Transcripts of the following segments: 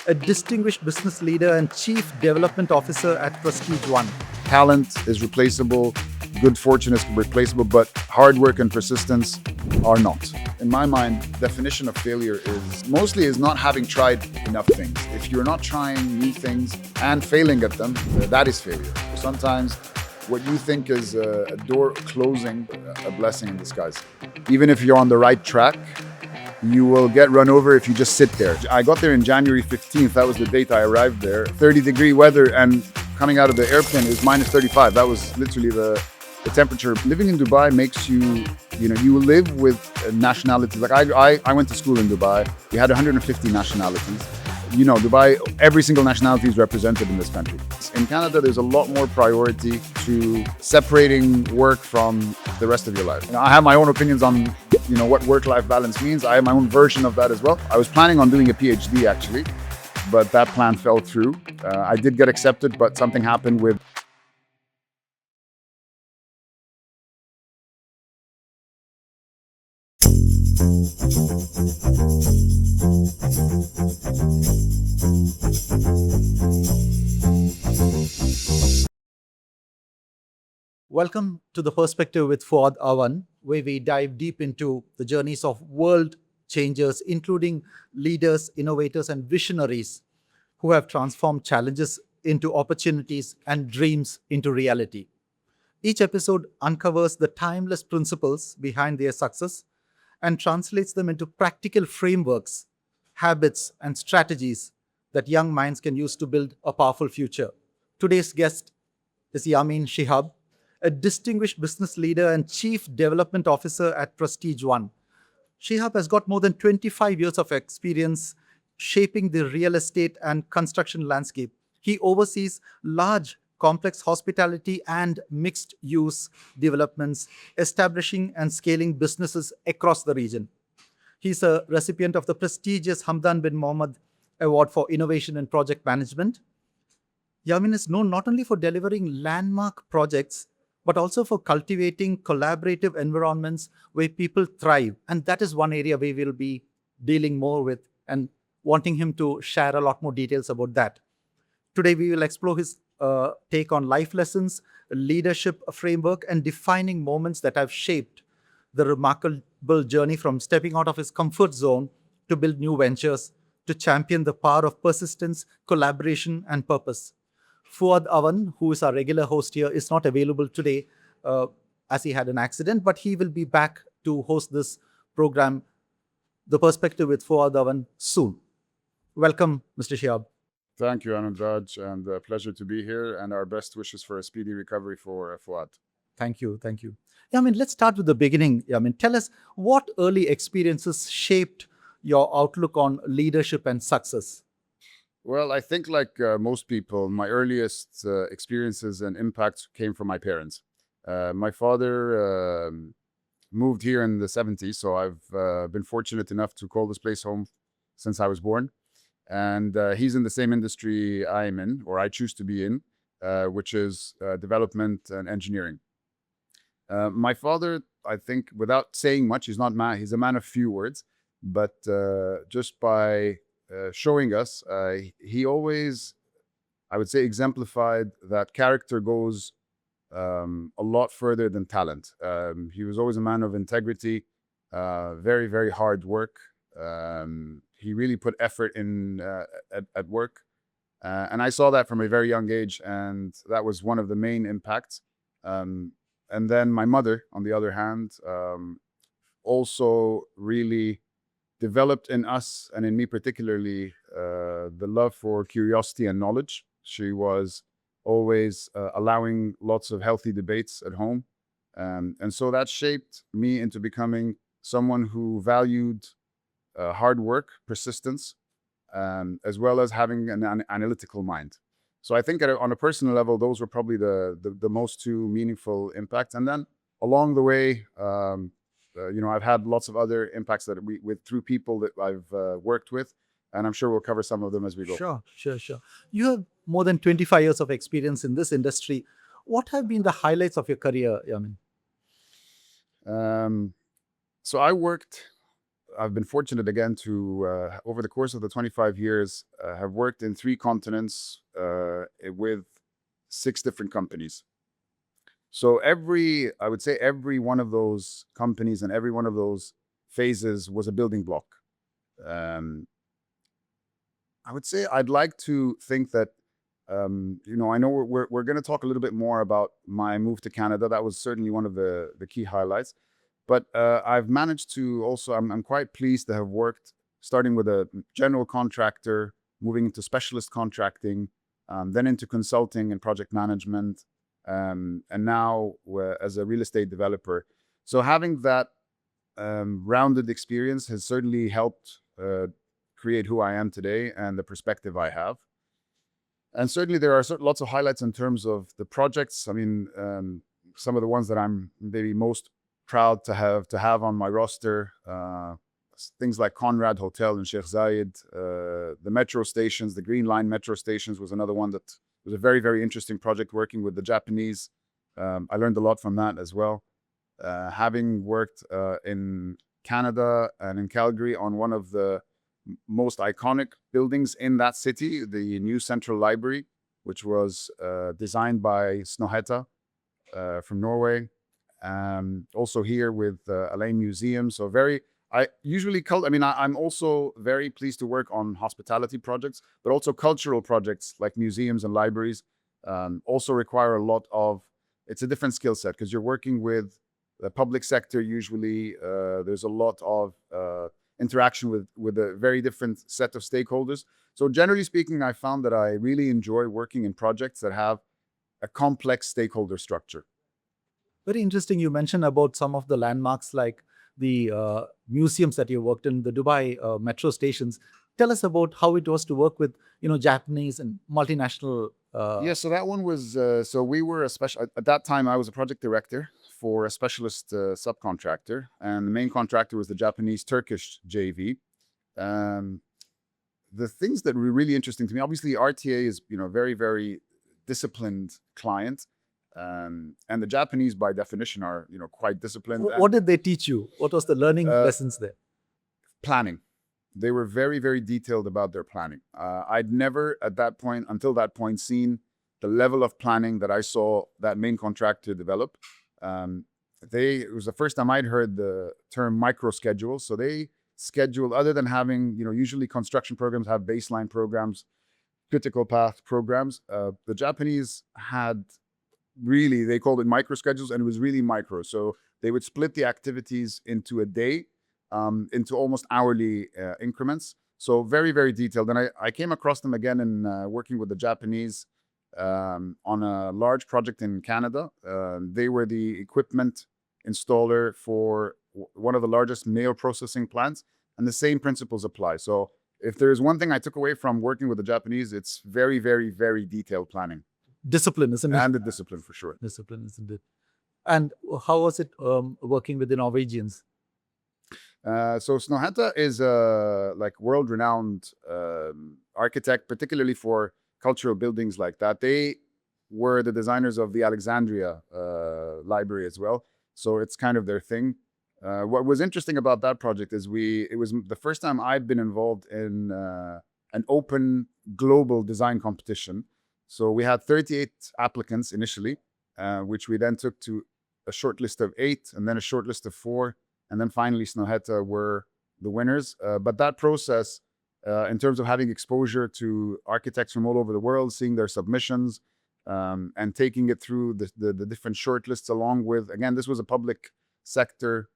a distinguished business leader and chief development officer at Prestige One. Talent is replaceable, good fortune is replaceable, but hard work and persistence are not. In my mind, definition of failure is not having tried enough things. If you're not trying new things and failing at them, that is failure. Sometimes what you think is a door closing, a blessing in disguise. Even if you're on the right track, you will get run over if you just sit there. I got there in January 15th. That was the date I arrived there. 30-degree weather, and coming out of the airplane is minus 35. That was literally the temperature. Living in Dubai makes you live with nationalities. Like I went to school in Dubai. We had 150 nationalities. Dubai, every single nationality is represented in this country. In Canada, there's a lot more priority to separating work from the rest of your life. I have my own opinions on what work-life balance means. I have my own version of that as well. I was planning on doing a PhD actually, but that plan fell through. I did get accepted, but something happened with Welcome to The Perspective with Fuad Awan, where we dive deep into the journeys of world changers, including leaders, innovators, and visionaries who have transformed challenges into opportunities and dreams into reality. Each episode uncovers the timeless principles behind their success and translates them into practical frameworks, habits, and strategies that young minds can use to build a powerful future. Today's guest is Yamin Shihab, a distinguished business leader and chief development officer at Prestige One. Shihab has got more than 25 years of experience shaping the real estate and construction landscape. He oversees large, complex hospitality and mixed use developments, establishing and scaling businesses across the region. He's a recipient of the prestigious Hamdan bin Mohammed Award for Innovation and Project Management. Yamin is known not only for delivering landmark projects, but also for cultivating collaborative environments where people thrive. And that is one area we will be dealing more with and wanting him to share a lot more details about that. Today, we will explore his take on life lessons, leadership framework, and defining moments that have shaped the remarkable journey from stepping out of his comfort zone to build new ventures, to champion the power of persistence, collaboration, and purpose. Fuad Awan, who is our regular host here, is not available today as he had an accident, but he will be back to host this program, The Perspective with Fuad Awan, soon. Welcome, Mr. Shihab. Thank you, Anundraj, and a pleasure to be here, and our best wishes for a speedy recovery for Fuad. Thank you. Thank you. Let's start with the beginning. Tell us what early experiences shaped your outlook on leadership and success. Well, I think like most people, my earliest experiences and impacts came from my parents. My father moved here in the 70s, so I've been fortunate enough to call this place home since I was born. And he's in the same industry I'm in, or I choose to be in, which is development and engineering. My father, I think, without saying much, he's a man of few words, but just by showing us, he always, I would say, exemplified that character goes a lot further than talent. He was always a man of integrity, very, very hard work. He really put effort in at work. And I saw that from a very young age, and that was one of the main impacts. And then my mother, on the other hand, also really developed in us, and in me particularly, the love for curiosity and knowledge. She was always allowing lots of healthy debates at home. And so that shaped me into becoming someone who valued hard work, persistence, as well as having an analytical mind. So I think on a personal level, those were probably the most two meaningful impacts. And then along the way, I've had lots of other impacts that through people that I've worked with, and I'm sure we'll cover some of them as we go. Sure. You have more than 25 years of experience in this industry. What have been the highlights of your career, Yamin? So I worked I've been fortunate again to, over the course of the 25 years, have worked in 3 continents with 6 different companies. So I would say every one of those companies and every one of those phases was a building block. Um, I would say I'd like to think that, I know we're going to talk a little bit more about my move to Canada. That was certainly one of the key highlights. But I've managed to also, I'm quite pleased to have worked, starting with a general contractor, moving into specialist contracting, then into consulting and project management, and now as a real estate developer. So having that rounded experience has certainly helped create who I am today and the perspective I have. And certainly there are lots of highlights in terms of the projects. I mean, some of the ones that I'm maybe most proud to have on my roster, things like Conrad Hotel in Sheikh Zayed, the metro stations, the Green Line metro stations was another one that was a very, very interesting project working with the Japanese. I learned a lot from that as well. Having worked in Canada and in Calgary on one of the most iconic buildings in that city, the new Central Library, which was designed by Snohetta from Norway. Also here with Elaine Museum. So I'm also very pleased to work on hospitality projects, but also cultural projects like museums and libraries also require a lot of, it's a different skill set because you're working with the public sector. Usually there's a lot of interaction with a very different set of stakeholders. So generally speaking, I found that I really enjoy working in projects that have a complex stakeholder structure. Very interesting. You mentioned about some of the landmarks like the museums that you worked in, the Dubai metro stations. Tell us about how it was to work with Japanese and multinational. Yeah, so that one was so we were a special at that time. I was a project director for a specialist subcontractor, and the main contractor was the Japanese Turkish JV. Um, the things that were really interesting to me, obviously, RTA is very, very disciplined client. And the Japanese, by definition, are quite disciplined. What did they teach you? What was the learning lessons there? Planning. They were very, very detailed about their planning. I'd never, until that point, seen the level of planning that I saw that main contractor develop. It was the first time I'd heard the term micro schedule. So they schedule, other than having, usually construction programs have baseline programs, critical path programs. The Japanese had really, they called it micro schedules, and it was really micro. So they would split the activities into a day, into almost hourly increments. So very, very detailed. And I came across them again in working with the Japanese on a large project in Canada. They were the equipment installer for one of the largest mail processing plants, and the same principles apply. So if there's one thing I took away from working with the Japanese, it's very, very, very detailed planning. Discipline, isn't it? And the discipline, for sure. Discipline, isn't it? And how was it working with the Norwegians? So Snohetta is a world-renowned architect, particularly for cultural buildings like that. They were the designers of the Alexandria Library as well. So it's kind of their thing. What was interesting about that project is it was the first time I'd been involved in an open global design competition. So we had 38 applicants initially, which we then took to a short list of 8, and then a short list of 4, and then finally Snohetta were the winners. But that process, in terms of having exposure to architects from all over the world, seeing their submissions, and taking it through the different shortlists, along with, again, this was a public sector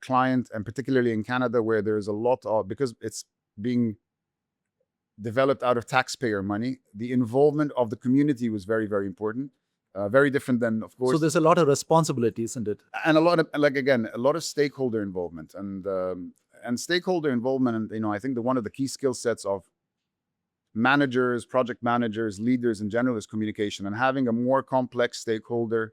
client, and particularly in Canada, where there's a lot of, because it's being developed out of taxpayer money, the involvement of the community was very, very important. Very different than, of course. So there's a lot of responsibility, isn't it? And a lot of, a lot of stakeholder involvement, and stakeholder involvement. And I think one of the key skill sets of managers, project managers, leaders in general is communication, and having a more complex stakeholder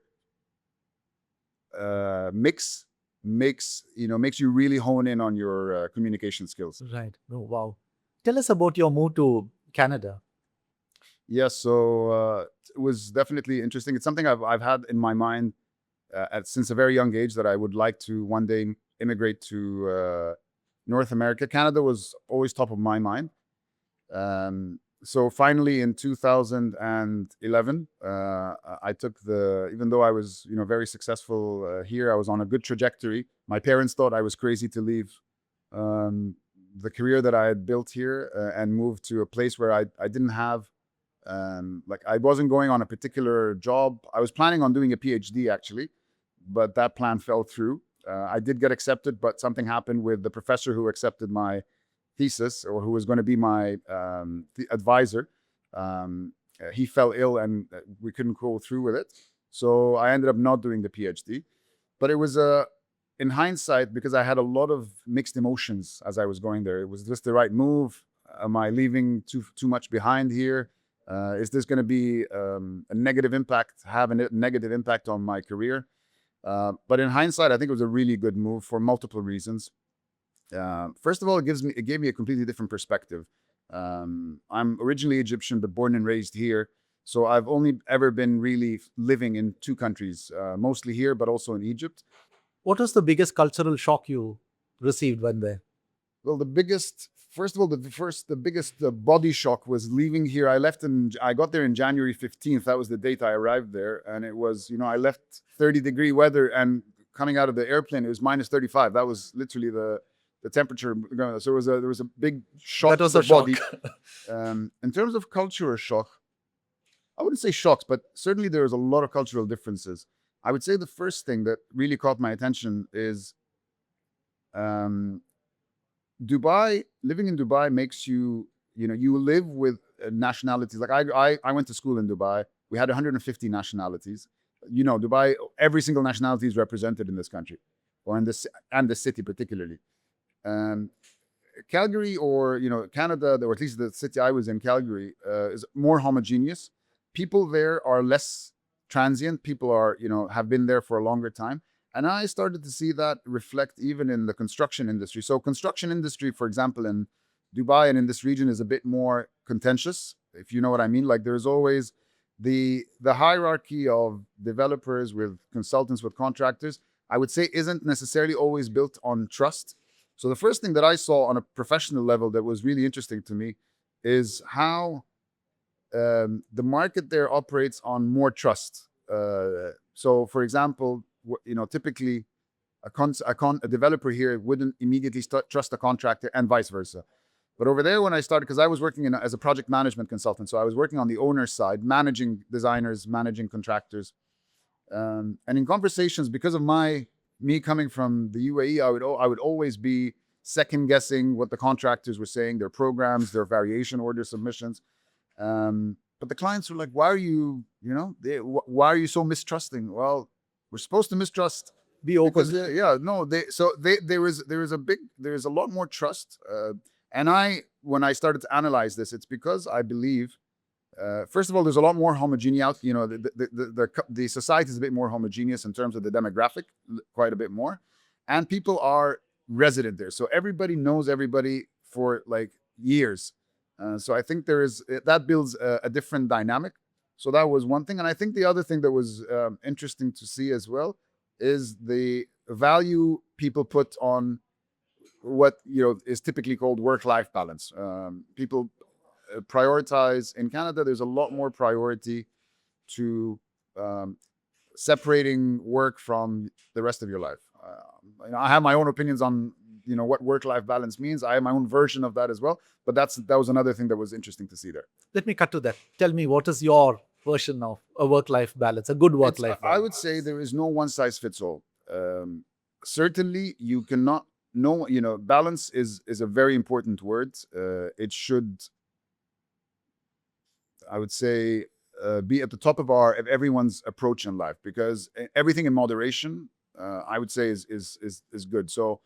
mix makes you really hone in on your communication skills. Right. Oh, wow. Tell us about your move to Canada. Yes, so it was definitely interesting. It's something I've had in my mind, since a very young age, that I would like to one day immigrate to Canada. North America. Canada was always top of my mind. So finally in 2011, I took even though I was, very successful here, I was on a good trajectory. My parents thought I was crazy to leave um, the career that I had built here and move to a place where I didn't have, like I wasn't going on a particular job. I was planning on doing a PhD actually, but that plan fell through. I did get accepted, but something happened with the professor who accepted my thesis, or who was going to be my advisor. He fell ill and we couldn't go through with it. So I ended up not doing the PhD. But it was in hindsight, because I had a lot of mixed emotions as I was going there. It was this the right move? Am I leaving too much behind here? Is this going to be a negative impact, have a negative impact on my career? But in hindsight, I think it was a really good move for multiple reasons. First of all, it gave me a completely different perspective. I'm originally Egyptian, but born and raised here. So I've only ever been really living in two countries, mostly here, but also in Egypt. What was the biggest cultural shock you received when there? Well, first of all, the biggest body shock was leaving here. I got there in January 15th. That was the date I arrived there. And it was, I left 30-degree weather, and coming out of the airplane, it was minus 35. That was literally the temperature. So there was a big shock That was to a the body. shock. In terms of cultural shock, I wouldn't say shocks, but certainly there was a lot of cultural differences. I would say the first thing that really caught my attention is Dubai. Living in Dubai makes you, you live with nationalities. Like I went to school in Dubai. We had 150 nationalities. Dubai, every single nationality is represented in this country, or in this and the city particularly. Calgary, or Canada, or at least the city I was in, Calgary, is more homogeneous. People there are less transient. People are, have been there for a longer time. And I started to see that reflect even in the construction industry. So construction industry, for example, in Dubai and in this region is a bit more contentious, if you know what I mean. Like there's always the hierarchy of developers with consultants, with contractors, I would say isn't necessarily always built on trust. So the first thing that I saw on a professional level that was really interesting to me is how the market there operates on more trust. So, for example, typically a developer here wouldn't immediately trust a contractor, and vice versa. But over there, when I started, because I was working as a project management consultant, so I was working on the owner's side, managing designers, managing contractors, and in conversations, because of me coming from the UAE, I would always be second guessing what the contractors were saying, their programs, their variation order submissions. But the clients were like, "Why are you, why are you so mistrusting?" Well, we're supposed to mistrust. Be open. Because there's a lot more trust. And when I started to analyze this, it's because I believe, first of all, there's a lot more homogeneity. The society is a bit more homogeneous in terms of the demographic, quite a bit more, and people are resident there, so everybody knows everybody for like years. So I think that builds a different dynamic. So that was one thing, and I think the other thing that was interesting to see as well is the value people put on what is typically called work-life balance. People prioritize in Canada. There's a lot more priority to separating work from the rest of your life. I have my own opinions on what work-life balance means. I have my own version of that as well. But that was another thing that was interesting to see there. Let me cut to that. Tell me, what is your version of a work-life balance, a good work-life balance? I would say there is no one-size-fits-all. Certainly, you cannot. No, balance is a very important word. It should, I would say, be at the top of everyone's approach in life, because everything in moderation, I would say, is good. So,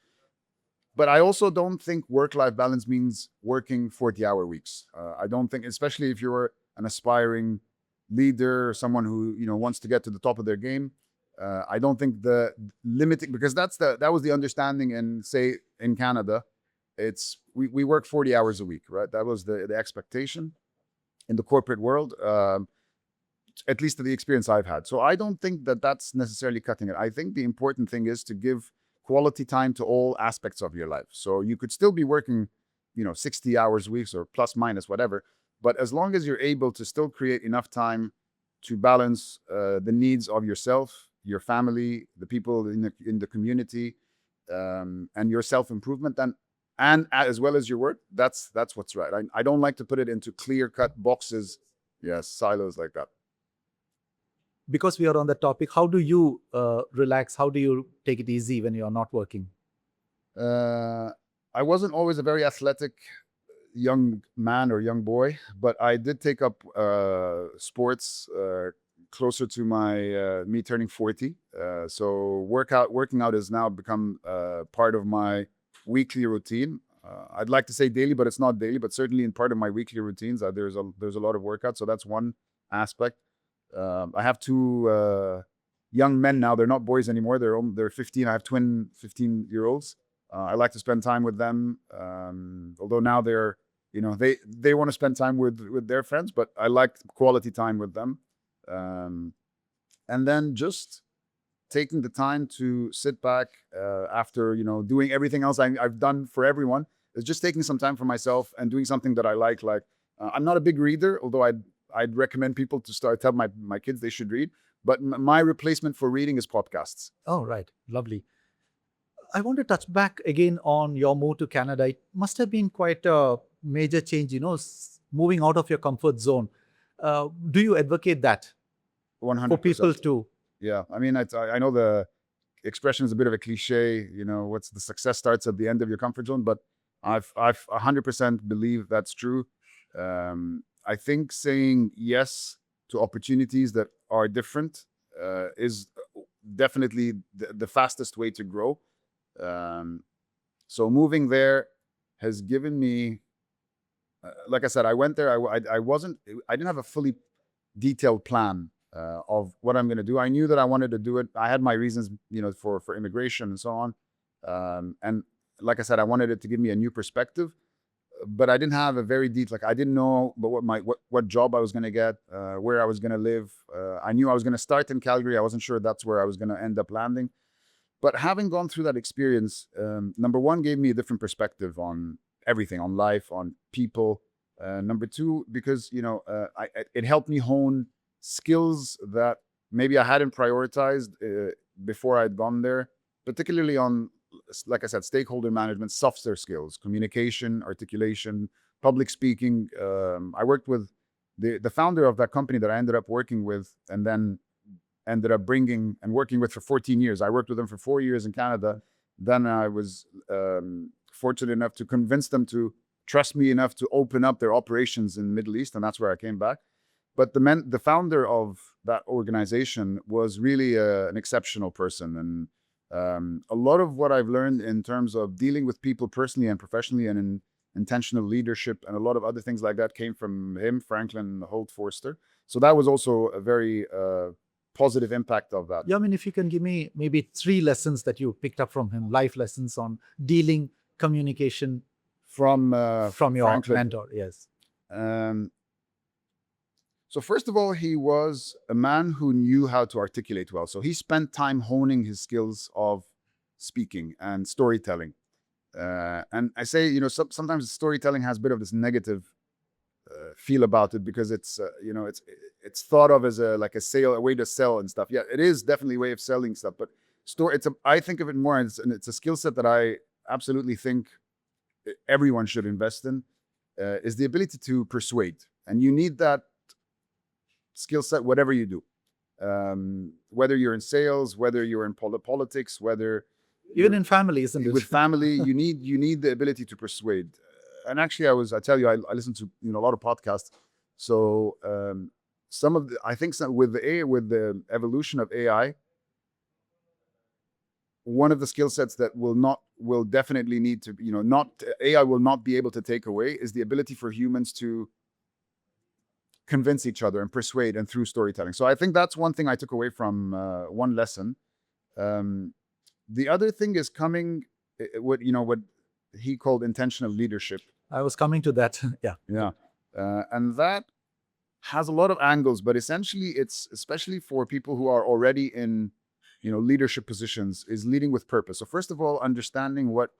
but I also don't think work-life balance means working 40-hour weeks. I don't think, especially if you're an aspiring leader, or someone who wants to get to the top of their game. I don't think the limiting, because that was the understanding in Canada. It's we work 40 hours a week, right? That was the expectation in the corporate world, at least to the experience I've had. So I don't think that that's necessarily cutting it. I think the important thing is to give quality time to all aspects of your life. So you could still be working, 60 hours weeks or plus minus whatever, but as long as you're able to still create enough time to balance the needs of yourself, your family, the people in the community, and your self-improvement, and as well as your work, that's what's right. I don't like to put it into clear-cut boxes, yes, silos like that. Because we are on the topic, how do you relax? How do you take it easy when you are not working? I wasn't always a very athletic young man or young boy, but I did take up sports closer to my me turning 40. So working out has now become part of my weekly routine. I'd like to say daily, but it's not daily. But certainly in part of my weekly routines, there's a lot of workout. So that's one aspect. I have two young men now. They're not boys anymore. They're 15. I have twin 15-year-olds. I like to spend time with them. Although now they're, they want to spend time with their friends, but I like quality time with them. And then just taking the time to sit back after, doing everything else I've done for everyone. Is just taking some time for myself and doing something that I like. Like I'm not a big reader, although I'd recommend people to tell my kids they should read. But my replacement for reading is podcasts. Oh, right. Lovely. I want to touch back again on your move to Canada. It must have been quite a major change, moving out of your comfort zone. Do you advocate that 100%. for people too? Yeah, I mean, I know the expression is a bit of a cliche. What's the success starts at the end of your comfort zone, but I've 100% believe that's true. I think saying yes to opportunities that are different is definitely the fastest way to grow. So moving there has given me, like I said, I went there. I didn't have a fully detailed plan of what I'm going to do. I knew that I wanted to do it. I had my reasons, for immigration and so on. And like I said, I wanted it to give me a new perspective, but I didn't have a very deep, I didn't know but what job I was going to get, where I was going to live. I knew I was going to start in Calgary. I wasn't sure that's where I was going to end up landing. But having gone through that experience, number one, gave me a different perspective on everything, on life, on people. Number two, because, it helped me hone skills that maybe I hadn't prioritized before I'd gone there, particularly on, like I said, stakeholder management, softer skills, communication, articulation, public speaking. I worked with the founder of that company that I ended up working with, and then ended up bringing and working with for 14 years. I worked with them for 4 years in Canada. Then I was fortunate enough to convince them to trust me enough to open up their operations in the Middle East, and that's where I came back. But the founder of that organization was really an exceptional person. And a lot of what I've learned in terms of dealing with people personally and professionally and in intentional leadership and a lot of other things like that came from him, Franklin Holt Forster. So that was also a very positive impact of that. Yamin, if you can give me maybe 3 lessons that you picked up from him, life lessons on dealing, communication From your Franklin. mentor. Yes. So first of all, he was a man who knew how to articulate well. So he spent time honing his skills of speaking and storytelling. And I say, sometimes storytelling has a bit of this negative feel about it because it's thought of as a way to sell and stuff. Yeah, it is definitely a way of selling stuff, but I think of it more as it's a skill set that I absolutely think everyone should invest in, is the ability to persuade. And you need that skill set, whatever you do, whether you're in sales, whether you're in politics, whether Even in family, isn't it? with family, you need the ability to persuade. And actually, I listen to a lot of podcasts. So with the evolution of AI, one of the skill sets that will definitely need to, AI will not be able to take away, is the ability for humans to convince each other and persuade, and through storytelling. So I think that's one thing I took away from one lesson. The other thing is what he called intentional leadership. I was coming to that. Yeah. Yeah. And that has a lot of angles, but essentially it's especially for people who are already in leadership positions is leading with purpose. So first of all, understanding what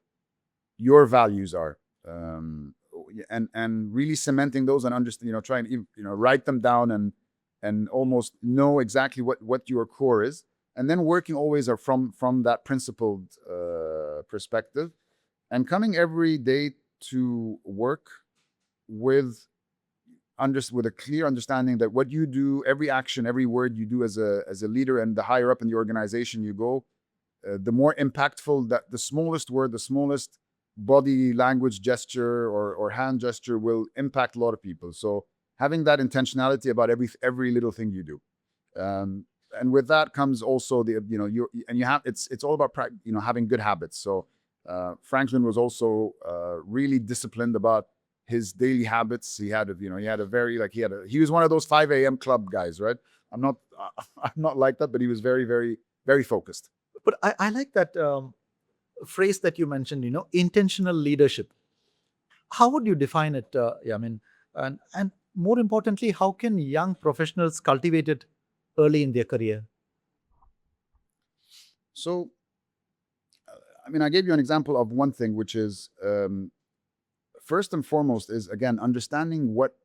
your values are, and really cementing those, and understand, trying to write them down, and almost know exactly what your core is, and then working always are from that principled perspective, and coming every day to work with with a clear understanding that what you do, every action, every word you do as a leader, and the higher up in the organization you go, the more impactful that the smallest word, the smallest body language gesture or hand gesture will impact a lot of people. So having that intentionality about every little thing you do, and with that comes also you have it's all about having good habits. So Franklin was also really disciplined about his daily habits. He had a very he was one of those 5 a.m. club guys, right? I'm not I'm not like that, but he was very, very, very focused. But I like that phrase that you mentioned, intentional leadership. How would you define it, Yamin? And more importantly, how can young professionals cultivate it early in their career? So, I gave you an example of one thing, which is first and foremost is, again, understanding what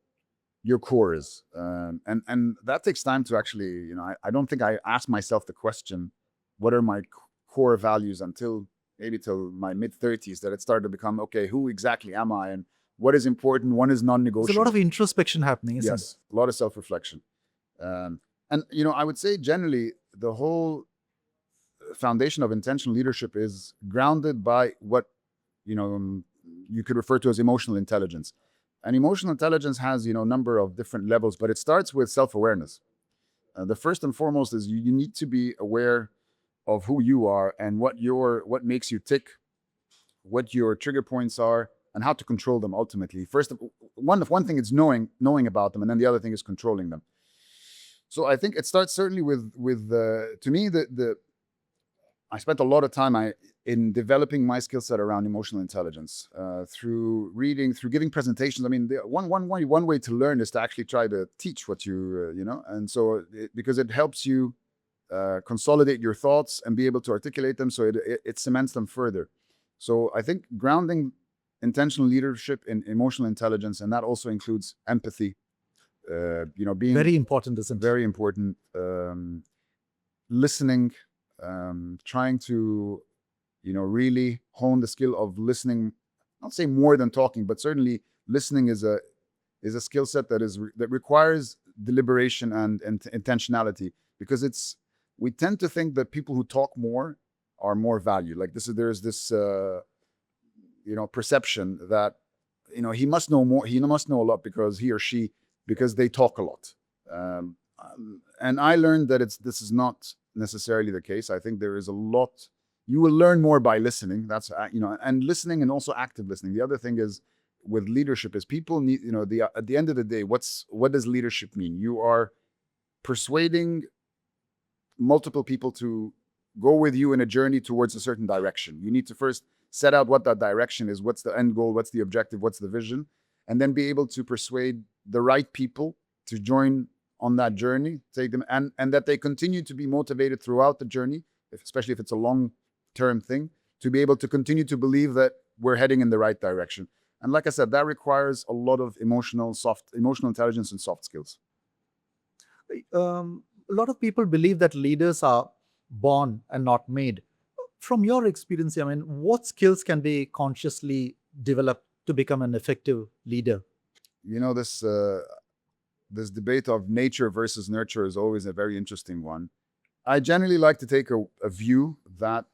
your core is, and that takes time to actually. I don't think I asked myself the question, what are my core values, until maybe till my mid-30s, that it started to become, okay, who exactly am I, and what is important, what is There's a lot non-negotiable. of introspection happening, isn't it? Yes, a lot of self-reflection. And I would say generally the whole foundation of intentional leadership is grounded by what you could refer to as emotional intelligence. And emotional intelligence has a number of different levels, but it starts with self-awareness. The first and foremost is you need to be aware of who you are, and what makes you tick, what your trigger points are, and how to control them ultimately. One thing is knowing about them, and then the other thing is controlling them. So I think it starts certainly with to me, the I spent a lot of time in developing my skill set around emotional intelligence, through reading, through giving presentations. One way to learn is to actually try to teach what and so because it helps you consolidate your thoughts and be able to articulate them, so it cements them further. So I think grounding intentional leadership in emotional intelligence, and that also includes empathy, being Very important, isn't it? very important, listening, trying to really hone the skill of listening. Not say more than talking, but certainly listening is a skill set that requires deliberation and intentionality, because we tend to think that people who talk more are more valued. Like there's this perception that he must know more, he must know a lot because he or she, because they talk a lot. And I learned that this is not necessarily the case. I think there is a lot you will learn more by listening. That's and listening, and also active listening. The other thing is with leadership is people need at the end of the day, what does leadership mean? You are persuading multiple people to go with you in a journey towards a certain direction. You need to first set out what that direction is, what's the end goal, what's the objective, what's the vision, and then be able to persuade the right people to join on that journey, take them, and that they continue to be motivated throughout the journey, especially if it's a long-term thing, to be able to continue to believe that we're heading in the right direction. And like I said, that requires a lot of emotional intelligence and soft skills. A lot of people believe that leaders are born and not made. From your experience, what skills can be consciously developed to become an effective leader? This debate of nature versus nurture is always a very interesting one. I generally like to take a view that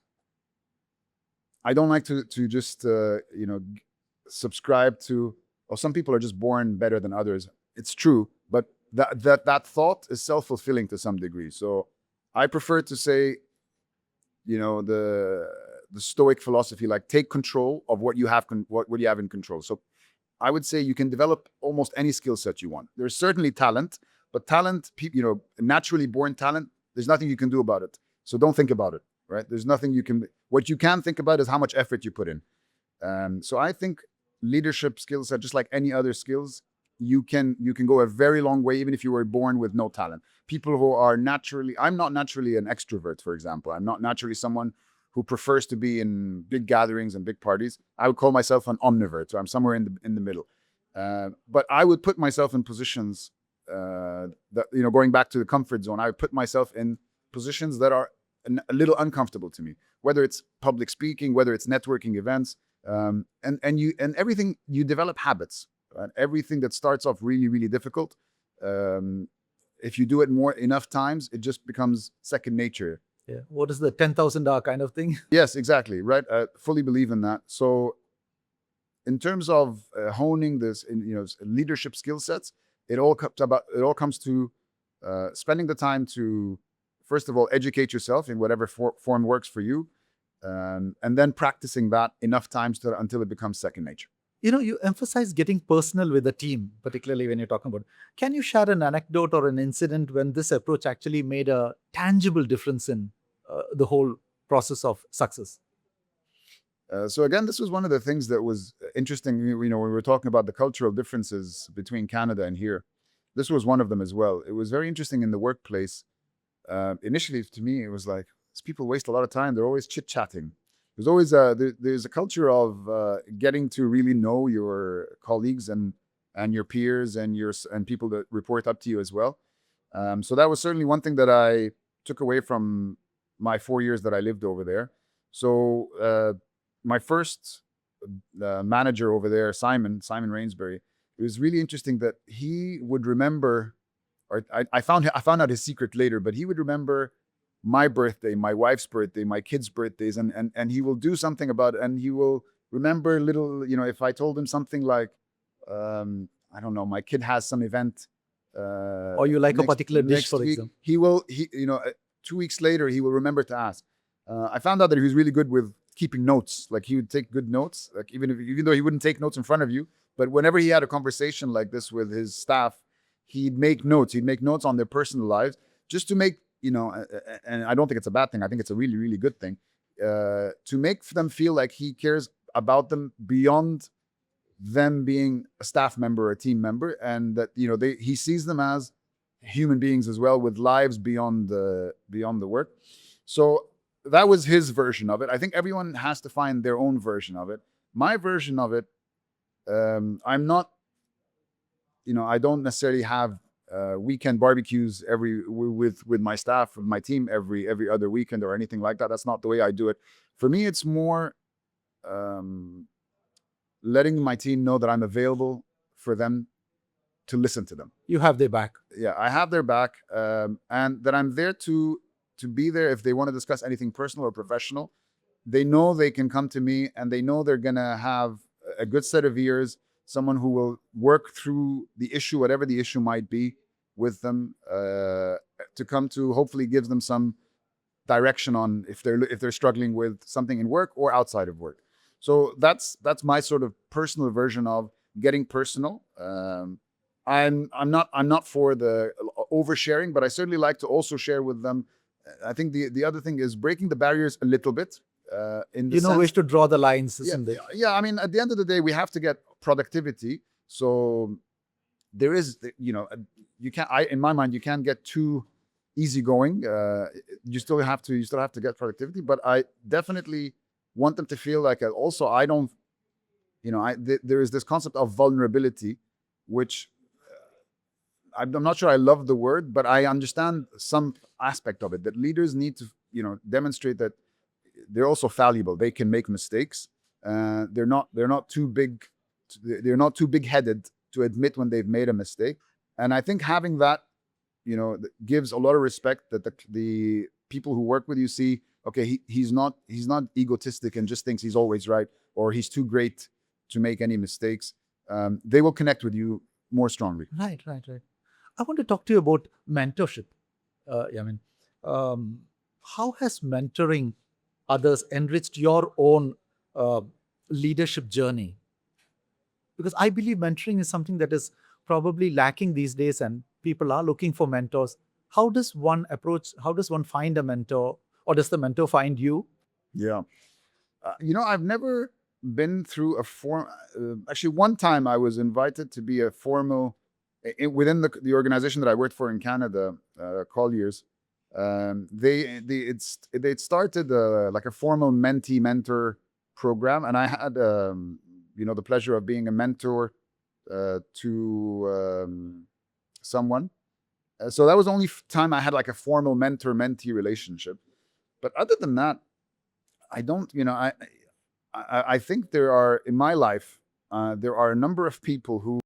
I don't like to just subscribe to, or some people are just born better than others. It's true, but that thought is self-fulfilling to some degree. So I prefer to say, the Stoic philosophy, like take control of what you have what you have in control. So I would say you can develop almost any skill set you want. There's certainly talent, but talent, naturally born talent, there's nothing you can do about it. So don't think about it, right? There's nothing you can. What you can think about is how much effort you put in. So I think leadership skills are just like any other skills. you can go a very long way even if you were born with no talent. People who are naturally, I'm not naturally an extrovert, for example. I'm not naturally someone who prefers to be in big gatherings and big parties. I would call myself an omnivert, so I'm somewhere in the middle. But I would put myself in positions that, going back to the comfort zone, I would put myself in positions that are a little uncomfortable to me, whether it's public speaking, whether it's networking events, and everything. You develop habits. Right? Everything that starts off really, really difficult, if you do it enough times, it just becomes second nature. Yeah. What is the 10,000 hour kind of thing? Yes, exactly. Right. I fully believe in that. So in terms of honing this, leadership skill sets, it all comes to spending the time to, first of all, educate yourself in whatever form works for you, and then practicing that enough times until it becomes second nature. You emphasize getting personal with the team, particularly when you're talking about. Can you share an anecdote or an incident when this approach actually made a tangible difference in the whole process of success? So again, this was one of the things that was interesting. When we were talking about the cultural differences between Canada and here, this was one of them as well. It was very interesting in the workplace. Initially, to me, it was like, these people waste a lot of time. They're always chit-chatting. There's always there's a culture of getting to really know your colleagues and your peers and people that report up to you as well. So that was certainly one thing that I took away from my 4 years that I lived over there. So my first manager over there, Simon Rainsbury, it was really interesting that he would remember, or I found out his secret later, but he would remember my birthday, my wife's birthday, my kids' birthdays, and he will do something about it, and he will remember little, if I told him something like, I don't know, my kid has some event. Or you like a particular dish, for example. He 2 weeks later, he will remember to ask. I found out that he was really good with keeping notes. Like he would take good notes, like even though he wouldn't take notes in front of you, but whenever he had a conversation like this with his staff, he'd make notes. He'd make notes on their personal lives just to make, and I don't think it's a bad thing. I think it's a really, really good thing, to make them feel like he cares about them beyond them being a staff member or a team member, and that he sees them as human beings as well with lives beyond the work. So that was his version of it. I think everyone has to find their own version of it. My version of it, I'm not, I don't necessarily have weekend barbecues with my staff, with my team every other weekend or anything like that. That's not the way I do it. For me, it's more letting my team know that I'm available for them to listen to them. You have their back. Yeah, I have their back, and that I'm there to be there if they want to discuss anything personal or professional. They know they can come to me, and they know they're gonna have a good set of ears, someone who will work through the issue, whatever the issue might be, with them, to come to hopefully give them some direction on if they're struggling with something in work or outside of work. So that's my sort of personal version of getting personal. I'm not for the oversharing, but I certainly like to also share with them. I think the other thing is breaking the barriers a little bit. In the sense, ways to draw the lines, isn't it? Yeah. I mean, at the end of the day, we have to get productivity. So there is, you can't. In my mind, you can't get too easygoing. You still have to get productivity. But I definitely want them to feel like also I don't. There is this concept of vulnerability, which I'm not sure I love the word, but I understand some aspect of it, that leaders need to, demonstrate that they're also fallible. They can make mistakes. They're not too big-headed to admit when they've made a mistake. And I think having that, gives a lot of respect, that the people who work with you see, okay, he's not egotistic and just thinks he's always right, or he's too great to make any mistakes. They will connect with you more strongly. Right. I want to talk to you about mentorship, Yamin. How has mentoring others enriched your own leadership journey? Because I believe mentoring is something that is probably lacking these days, and people are looking for mentors. How does one find a mentor, or does the mentor find you? Yeah. I've never been through a form. Actually, one time I was invited to be a formal within the organization that I worked for in Canada, Colliers. They started like a formal mentee mentor program, and I had the pleasure of being a mentor to someone. So that was the only time I had like a formal mentor-mentee relationship. But other than that, I don't. I think there are in my life there are a number of people who,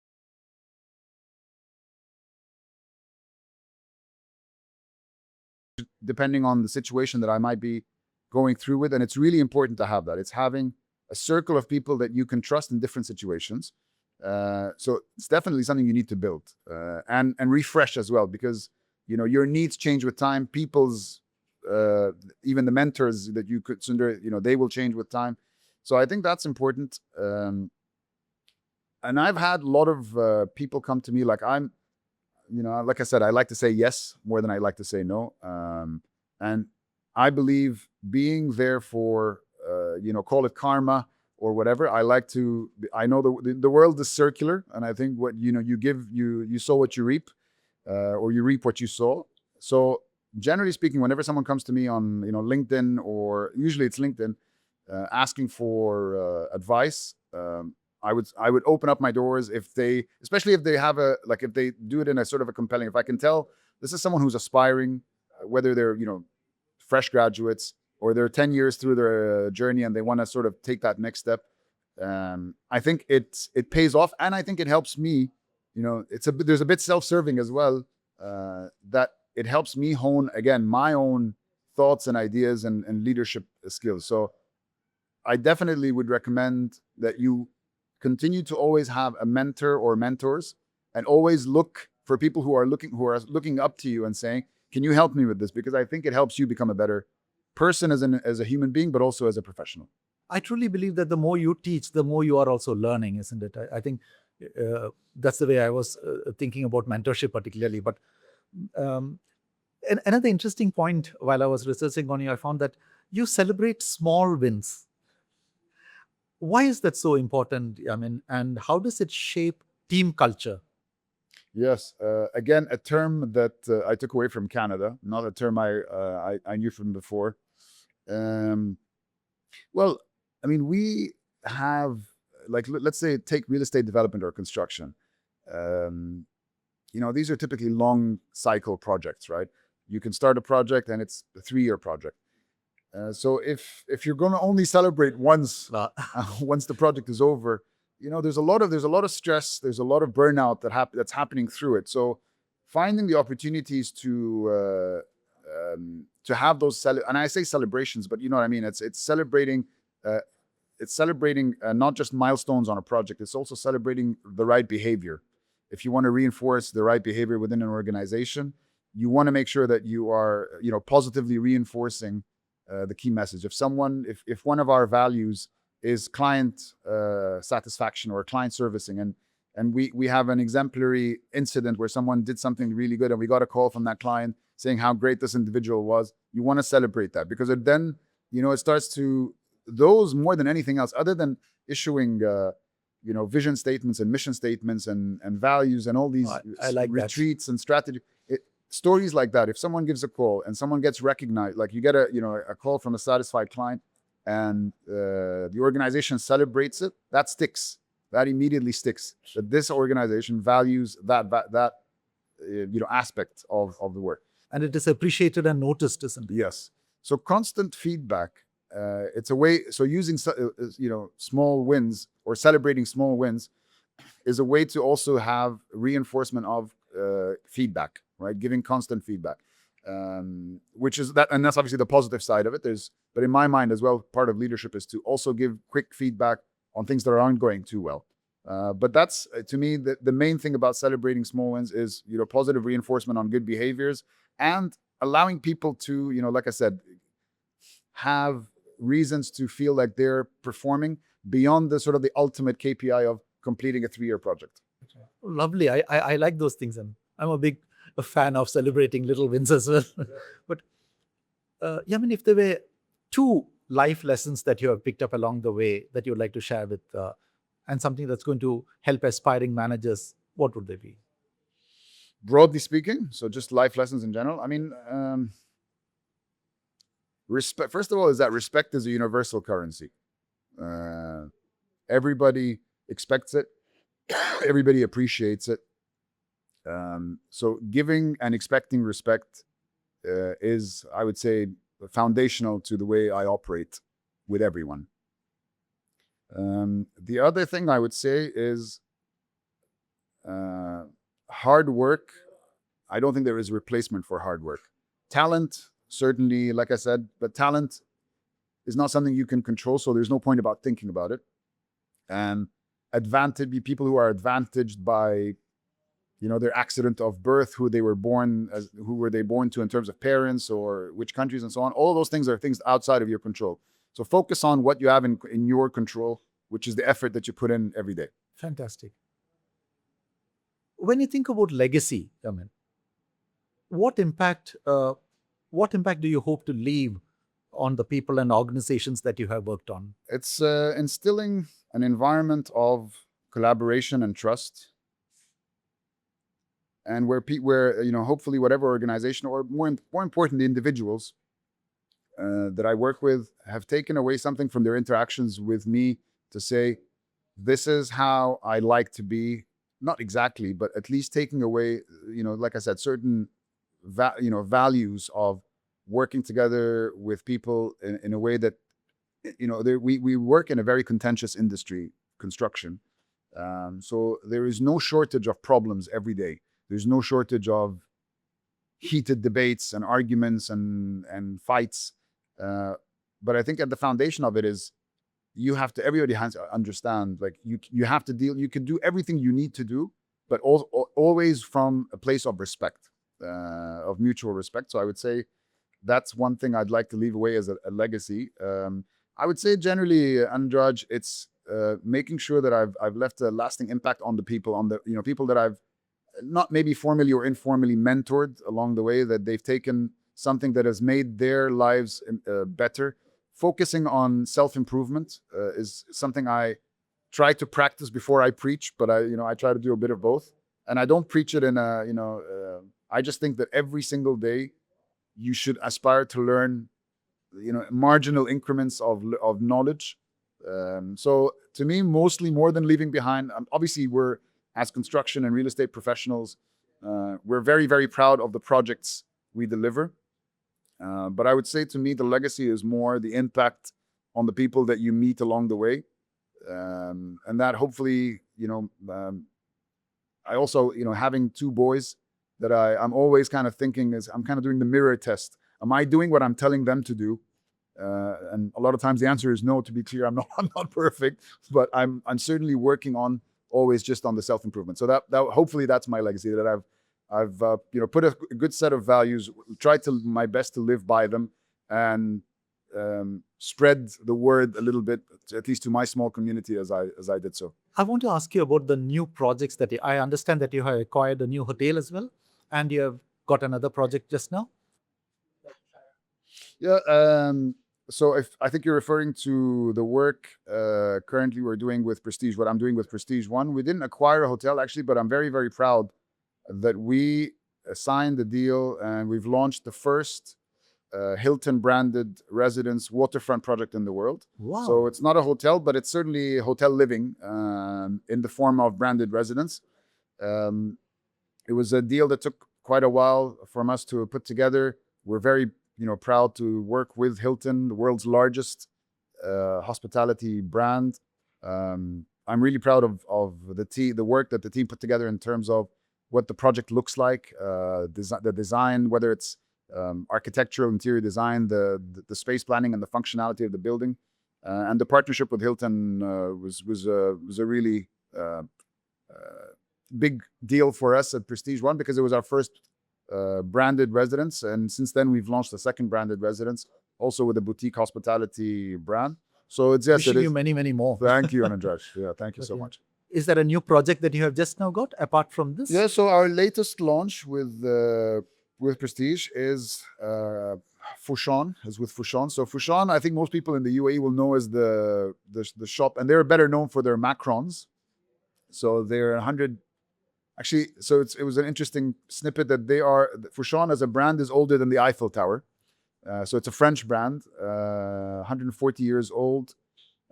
depending on the situation that I might be going through with, and it's really important to have that. It's having a circle of people that you can trust in different situations. So it's definitely something you need to build and refresh as well, because your needs change with time. People's even the mentors that you could consider, they will change with time. So I think that's important. And I've had a lot of people come to me like like I said, I like to say yes more than I like to say no. And I believe being there for, call it karma or whatever. I know the world is circular, and I think what you give, you sow what you reap, or you reap what you sow. So generally speaking, whenever someone comes to me on LinkedIn, or usually it's LinkedIn, asking for advice, I would open up my doors especially if they have if they do it in a sort of a compelling. If I can tell this is someone who's aspiring, whether they're fresh graduates or they're 10 years through their journey and they want to sort of take that next step, I think it pays off, and I think it helps me. There's a bit self-serving as well, that it helps me hone again my own thoughts and ideas and leadership skills. So I definitely would recommend that you continue to always have a mentor or mentors, and always look for people who are looking up to you and saying, "Can you help me with this?" Because I think it helps you become a better person as a human being, but also as a professional. I truly believe that the more you teach, the more you are also learning, isn't it? I think that's the way I was thinking about mentorship particularly. But um, another interesting point while I was researching on you, I found that you celebrate small wins. Why is that so important? I mean, and how does it shape team culture? Yes, again, a term that I took away from Canada, not a term I knew from before. Um, well, I mean, we have, like, let's say, take real estate development or construction. Um, these are typically long cycle projects, right? You can start a project and it's a 3-year project. So if you're going to only celebrate once Uh, once the project is over, there's a lot of stress, there's a lot of burnout that's happening through it. So finding the opportunities to have those and I say celebrations, but you know what I mean. It's celebrating. Not just milestones on a project. It's also celebrating the right behavior. If you want to reinforce the right behavior within an organization, you want to make sure that you are positively reinforcing the key message. If one of our values is client satisfaction or client servicing, and we have an exemplary incident where someone did something really good and we got a call from that client saying how great this individual was, you want to celebrate that, because it starts to, those more than anything else, other than issuing vision statements and mission statements and values and all these I like that. retreats and strategy. Stories like that. If someone gives a call and someone gets recognized, like you get a call from a satisfied client, and the organization celebrates it, that sticks. That immediately sticks. That this organization values that aspect of the work. And it is appreciated and noticed, isn't it? Yes. So constant feedback. It's a way. So using small wins or celebrating small wins is a way to also have reinforcement of feedback, right? Giving constant feedback, which is that, and that's obviously the positive side of it. But in my mind as well, part of leadership is to also give quick feedback on things that aren't going too well. But that's, to me, the main thing about celebrating small wins is positive reinforcement on good behaviors, and allowing people to, like I said, have reasons to feel like they're performing beyond the sort of the ultimate KPI of completing a 3-year project. Lovely. I like those things, and I'm a fan of celebrating little wins as well. But Yamin, if there were two life lessons that you have picked up along the way that you would like to share with, and something that's going to help aspiring managers? What would they be? Broadly speaking, so just life lessons in general. I mean, respect. First of all, is that respect is a universal currency. Everybody expects it. Everybody appreciates it. So giving and expecting respect is, I would say, foundational to the way I operate with everyone. The other thing I would say is hard work. I don't think there is a replacement for hard work. Talent, certainly, like I said, but talent is not something you can control, so there's no point about thinking about it. And people who are advantaged by, their accident of birth, who were they born to in terms of parents or which countries and so on. All of those things are things outside of your control. So focus on what you have in your control, which is the effort that you put in every day. Fantastic. When you think about legacy, Yamin, what impact do you hope to leave on the people and organizations that you have worked on? It's instilling an environment of collaboration and trust, and where hopefully whatever organization, or more important, the individuals that I work with have taken away something from their interactions with me to say, this is how I like to be. Not exactly, but at least taking away, like I said, certain values of working together with people in a way that, we work in a very contentious industry, construction. So there is no shortage of problems every day. There's no shortage of heated debates and arguments and fights. But I think at the foundation of it is, everybody has to understand, like you have to you can do everything you need to do, but always from a place of respect, of mutual respect. So I would say that's one thing I'd like to leave away as a legacy. I would say generally, Andraj, it's making sure that I've left a lasting impact on the people, people that I've not maybe formally or informally mentored along the way, that they've taken something that has made their lives better. Focusing on self-improvement is something I try to practice before I preach, but I try to do a bit of both. And I don't preach it in I just think that every single day you should aspire to learn, marginal increments of knowledge. So to me, mostly more than leaving behind, obviously we're, as construction and real estate professionals, we're very, very proud of the projects we deliver. But I would say, to me, the legacy is more the impact on the people that you meet along the way. And that hopefully, I also, having two boys, that I'm always kind of thinking is, I'm kind of doing the mirror test. Am I doing what I'm telling them to do? And a lot of times the answer is no. To be clear, I'm not perfect, but I'm certainly working on always just on the self-improvement. So that hopefully that's my legacy, that I've put a good set of values, tried to my best to live by them, and spread the word a little bit, at least to my small community, as I did so. I want to ask you about the new projects that I understand that you have acquired a new hotel as well, and you have got another project just now. Yeah. So I think you're referring to the work currently we're doing with Prestige, what I'm doing with Prestige One. We didn't acquire a hotel actually, but I'm very, very proud that we signed the deal and we've launched the first Hilton branded residence waterfront project in the world. Wow. So it's not a hotel, but it's certainly hotel living in the form of branded residence. It was a deal that took quite a while from us to put together. We're very proud to work with Hilton, the world's largest hospitality brand. I'm really proud of the work that the team put together in terms of what the project looks like, the design, whether it's architectural, interior design, the space planning, and the functionality of the building, and the partnership with Hilton was a really big deal for us at Prestige One, because it was our first branded residence, and since then we've launched a second branded residence, also with a boutique hospitality brand. So it's Wishing you many more. Thank you, Andraj. Yeah, thank you so much. Is there a new project that you have just now got apart from this? Yeah, so our latest launch with Prestige is Fouchon, is with Fouchon. So Fouchon, I think most people in the UAE will know as the shop, and they're better known for their macarons. So they're 100. Actually, so it was an interesting snippet that Fouchon as a brand is older than the Eiffel Tower. So it's a French brand, 140 years old,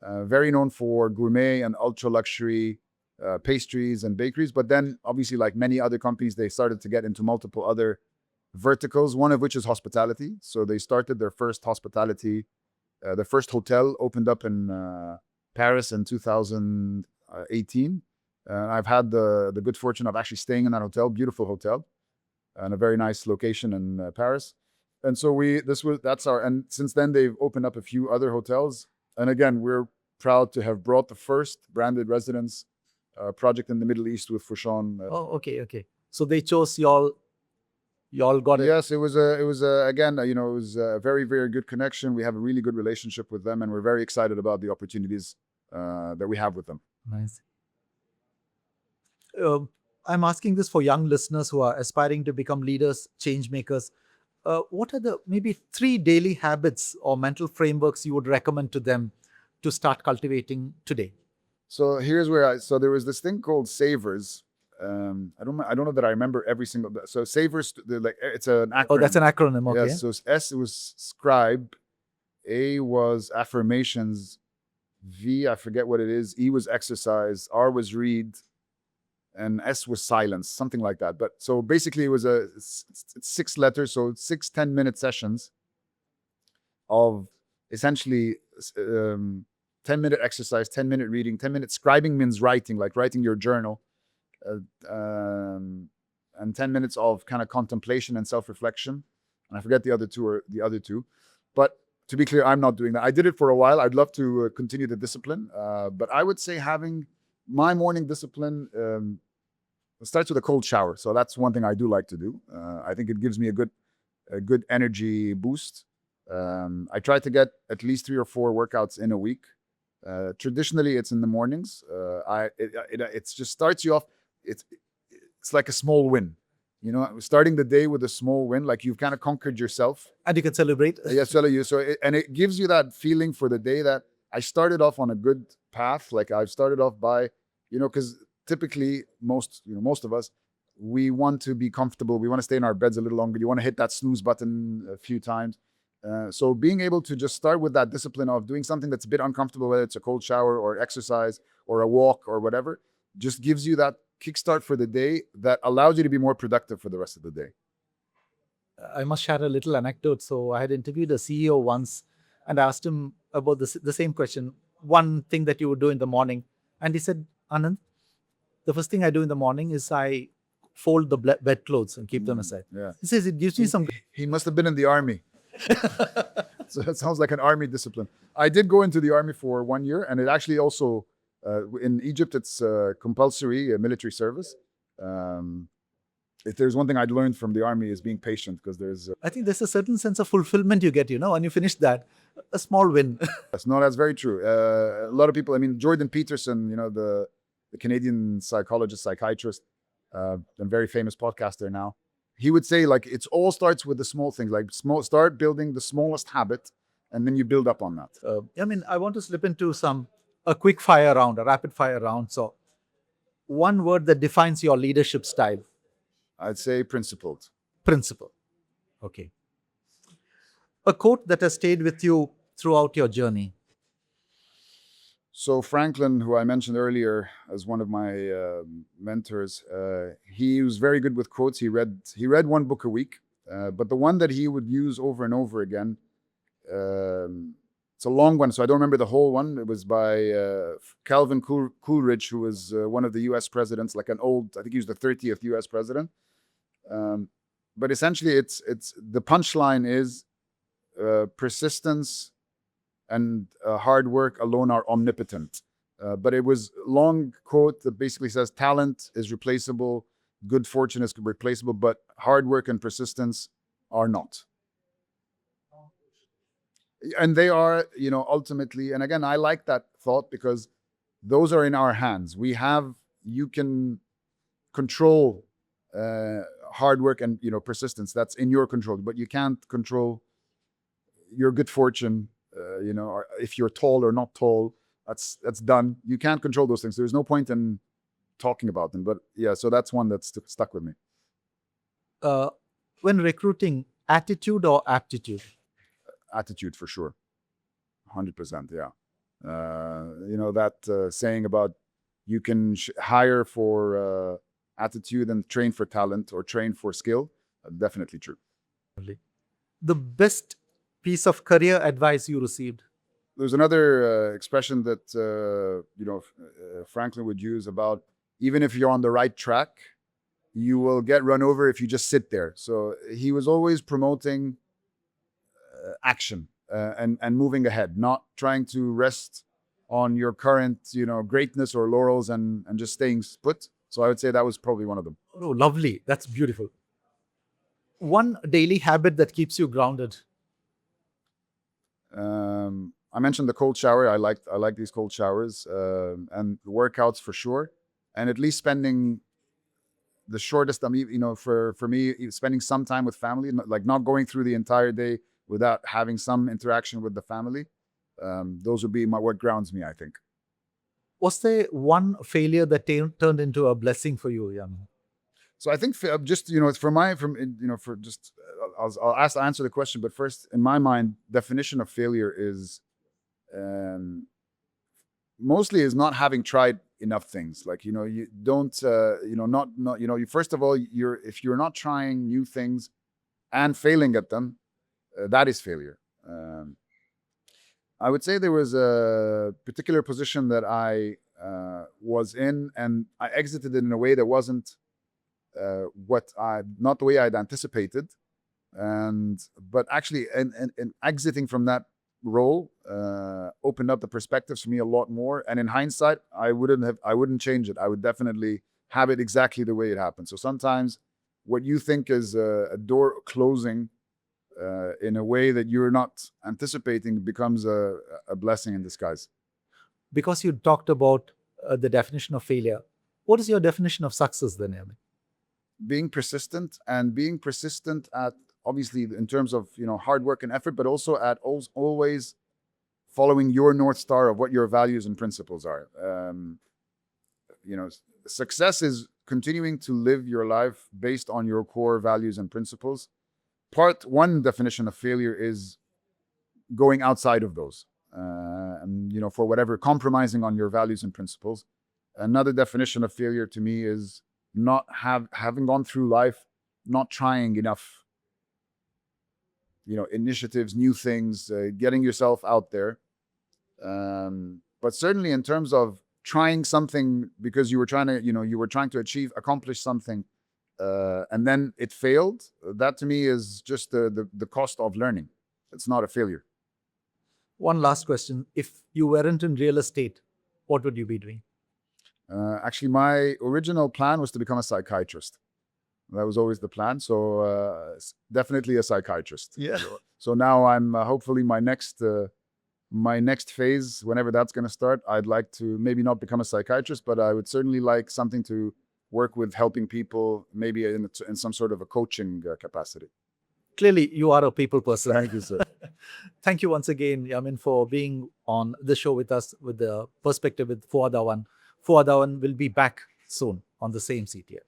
very known for gourmet and ultra luxury pastries and bakeries. But then, obviously, like many other companies, they started to get into multiple other verticals, one of which is hospitality. So they started their first hospitality, their first hotel opened up in Paris in 2018. I've had the good fortune of actually staying in that hotel, beautiful hotel, and a very nice location in Paris. And so and since then they've opened up a few other hotels. And again, we're proud to have brought the first branded residence project in the Middle East with Fouchon. Oh, okay. So they chose y'all. Y'all got it. Yes, it was again, it was a very, very good connection. We have a really good relationship with them, and we're very excited about the opportunities that we have with them. Nice. I'm asking this for young listeners who are aspiring to become leaders, change makers. What are the maybe 3 daily habits or mental frameworks you would recommend to them to start cultivating today? So here's so there was this thing called Savers. I don't know that I remember every single. So Savers, it's an acronym. Oh, that's an acronym. Okay. Yes. So S was scribe, A was affirmations, V I forget what it is, E was exercise, R was read, and S was silence, something like that. But so basically, it's 6 letters, so 6 10-minute sessions of essentially 10-minute exercise, 10-minute reading, 10-minute scribing means writing, like writing your journal, and 10 minutes of kind of contemplation and self-reflection. And I forget the other two. But to be clear, I'm not doing that. I did it for a while. I'd love to continue the discipline. But I would say having my morning discipline starts with a cold shower. So that's one thing I do like to do. I think it gives me a good energy boost. I try to get at least 3 or 4 workouts in a week. Traditionally, it's in the mornings. It just starts you off. It's like a small win. Starting the day with a small win, like you've kind of conquered yourself. And you can celebrate. Yes, and it gives you that feeling for the day that I started off on a good path. Like I've started off by, because typically most of us, we want to be comfortable. We want to stay in our beds a little longer. You want to hit that snooze button a few times. So being able to just start with that discipline of doing something that's a bit uncomfortable, whether it's a cold shower or exercise or a walk or whatever, just gives you that kickstart for the day that allows you to be more productive for the rest of the day. I must share a little anecdote. So I had interviewed a CEO once and asked him about the same question, one thing that you would do in the morning. And he said, Anand, the first thing I do in the morning is I fold the bedclothes and keep them aside. Yeah. He says it gives me some... He must have been in the army. So that sounds like an army discipline. I did go into the army for 1 year, and it actually also, in Egypt, it's compulsory military service. If there's one thing I'd learned from the army is being patient, because there's... I think there's a certain sense of fulfillment you get, when you finish that, a small win. Yes, no, that's very true. A lot of people, Jordan Peterson, the Canadian psychologist, psychiatrist, and very famous podcaster now, he would say, like, it all starts with the small things, like start building the smallest habit, and then you build up on that. I want to slip into a quick fire round, a rapid fire round. So one word that defines your leadership style. I'd say principled. Principle. Okay. A quote that has stayed with you throughout your journey. So Franklin, who I mentioned earlier as one of my mentors, he was very good with quotes. He read one book a week, but the one that he would use over and over again, it's a long one, so I don't remember the whole one. It was by Calvin Coolidge, who was one of the U.S. presidents, like I think he was the 30th U.S. president. But essentially, it's the punchline is persistence and hard work alone are omnipotent. But it was a long quote that basically says talent is replaceable, good fortune is replaceable, but hard work and persistence are not. And they are, ultimately, and again, I like that thought because those are in our hands. You can control hard work and, persistence. That's in your control, but you can't control your good fortune, or if you're tall or not tall, that's done. You can't control those things. There's no point in talking about them. But yeah, so that's one that's stuck with me. Uh, when recruiting, attitude or aptitude? Attitude for sure, 100%. Yeah, that saying about you can hire for attitude and train for talent or train for skill. Definitely true. The best piece of career advice you received? There's another expression that Franklin would use about even if you're on the right track, you will get run over if you just sit there. So he was always promoting action and moving ahead, not trying to rest on your current greatness or laurels and just staying put. So I would say that was probably one of them. Oh, lovely. That's beautiful. One daily habit that keeps you grounded? I mentioned the cold shower. I like these cold showers and workouts for sure, and at least spending the shortest. For me, spending some time with family, like not going through the entire day without having some interaction with the family. Those would be what grounds me, I think. Was there one failure that turned into a blessing for you, Yamin? So I think just I'll answer the question, but first, in my mind, definition of failure is mostly is not having tried enough things. Like you don't not you first of all, if you're not trying new things and failing at them, that is failure. I would say there was a particular position that I was in, and I exited it in a way that wasn't not the way I'd anticipated, but actually, and exiting from that role opened up the perspectives for me a lot more. And in hindsight, I wouldn't change it. I would definitely have it exactly the way it happened. So sometimes what you think is a door closing in a way that you're not anticipating becomes a blessing in disguise. Because you talked about the definition of failure, what is your definition of success then, Yamin? Being persistent, and being persistent at, obviously, in terms of hard work and effort, but also at always following your North Star of what your values and principles are. Success is continuing to live your life based on your core values and principles. Part one definition of failure is going outside of those, and for whatever, compromising on your values and principles. Another definition of failure to me is not having gone through life, not trying enough, initiatives, new things, getting yourself out there. But certainly in terms of trying something because you were trying to accomplish something, and then it failed, that to me is just the cost of learning. It's not a failure. One last question. If you weren't in real estate, what would you be doing? Actually, my original plan was to become a psychiatrist. That was always the plan. So definitely a psychiatrist. Yeah. So now I'm hopefully my next phase, whenever that's going to start, I'd like to maybe not become a psychiatrist, but I would certainly like something to work with helping people, maybe in some sort of a coaching capacity. Clearly, you are a people person. Thank you, sir. Thank you once again, Yamin, for being on the show with us with the perspective with Fuad Awan. Fuad Awan will be back soon on the same seat here.